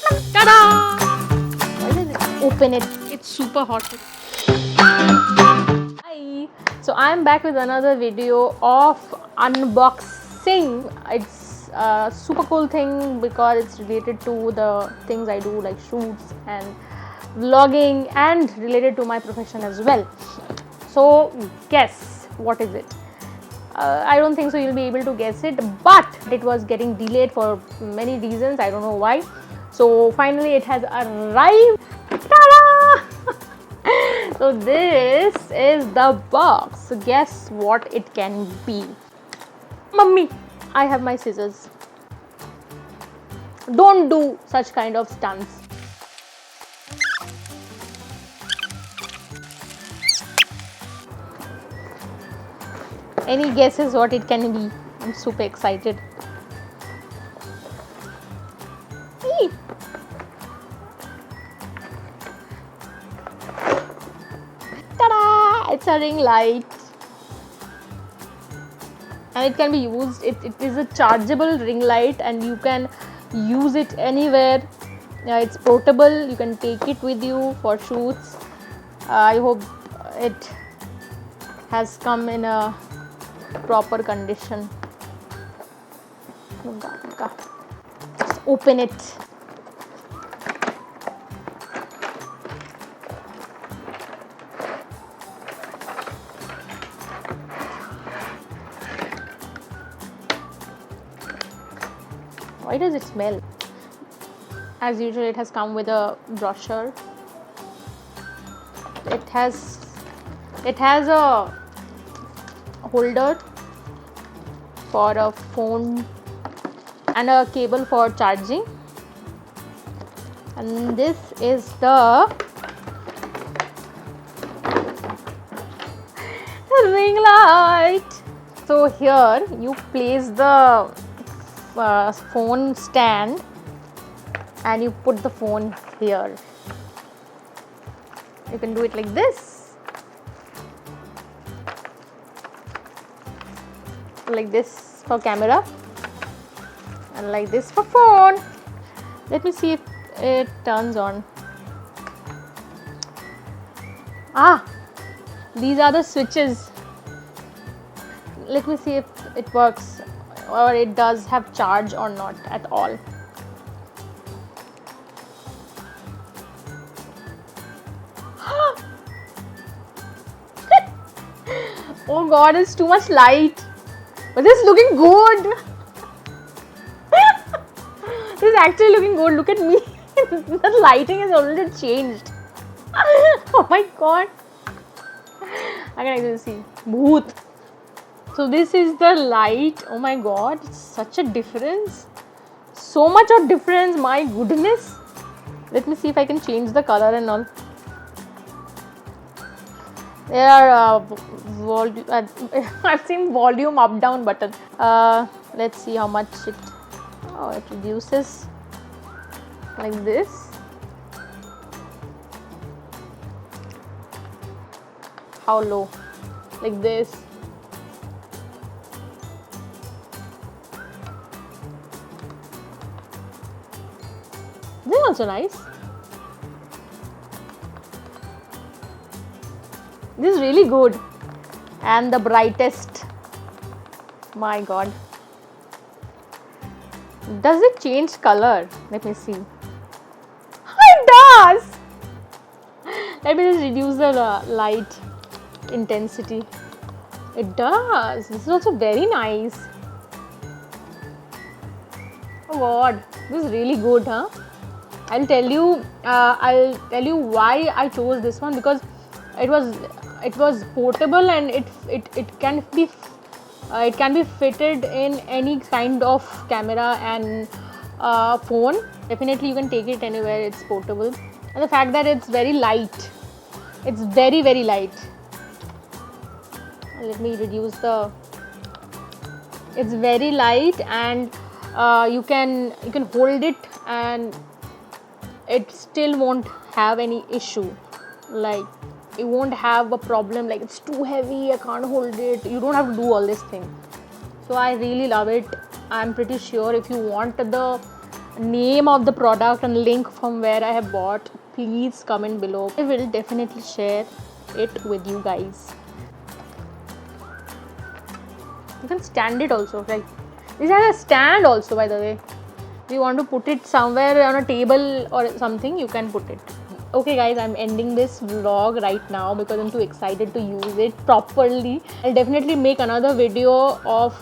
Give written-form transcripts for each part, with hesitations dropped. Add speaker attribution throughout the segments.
Speaker 1: Ta-da! Why does it open it? It's super hot. Hi. So I'm back with another video of unboxing. It's a super cool thing because it's related to the things I do, like shoots and vlogging, and related to my profession as well. So guess what is it? I don't think so you'll be able to guess it, but it was getting delayed for many reasons. I don't know why. So finally it has arrived. Ta-da! So this is the box. So guess what it can be? Mummy, I have my scissors. Don't do such kind of stunts. Any guesses what it can be? I'm super excited. Eee. Ta-da! It's a ring light. And it can be used, it is a chargeable ring light and you can use it anywhere. It's portable, you can take it with you for shoots. I hope it has come in a proper condition. Just open it. Why does it smell? As usual, it has come with a brochure. It has a holder for a phone and a cable for charging, and this is the ring light. So here you place the phone stand and you put the phone here. You can do it like this, like this for camera, and like this for phone. Let me see if it turns on. These are the switches. Let me see if it works or it does have charge or not at all. Oh god, it's too much light, but this is looking good. This is actually looking good. Look at me. The lighting has already changed. Oh my god, I can actually see booth. So this is the light. Oh my god, it's such a difference. So much of difference, my goodness. Let me see if I can change the color and all. There are I've seen volume up down button. Let's see how much it reduces, like this. How low? Like this. This is also nice. This is really good. And the brightest. My god. Does it change color? Let me see. It does. Let me just reduce the light intensity. It does. This is also very nice. Oh god, this is really good, huh? I'll tell you why I chose this one, because it was portable and it can be fitted in any kind of camera and phone. Definitely you can take it anywhere. It's portable, and the fact that it's very light. It's very, very light. Let me reduce the. It's very light, and you can hold it and it still won't have any issue. Like, you won't have a problem like it's too heavy, I can't hold it. You don't have to do all this thing. So I really love it. I'm pretty sure if you want the name of the product and link from where I have bought, please comment below. I will definitely share it with you guys. You can stand it also, like this has a stand also, by the way. If you want to put it somewhere on a table or something, you can put it. Okay guys, I'm ending this vlog right now because I'm too excited to use it properly. I'll definitely make another video of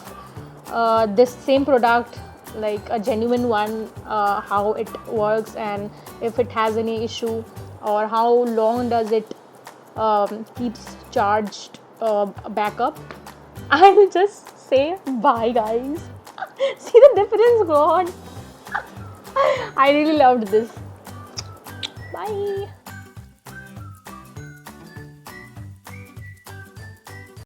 Speaker 1: this same product, like a genuine one, how it works and if it has any issue, or how long does it keeps charged backup. I'll just say bye guys. See the difference, God. I really loved this. Bye.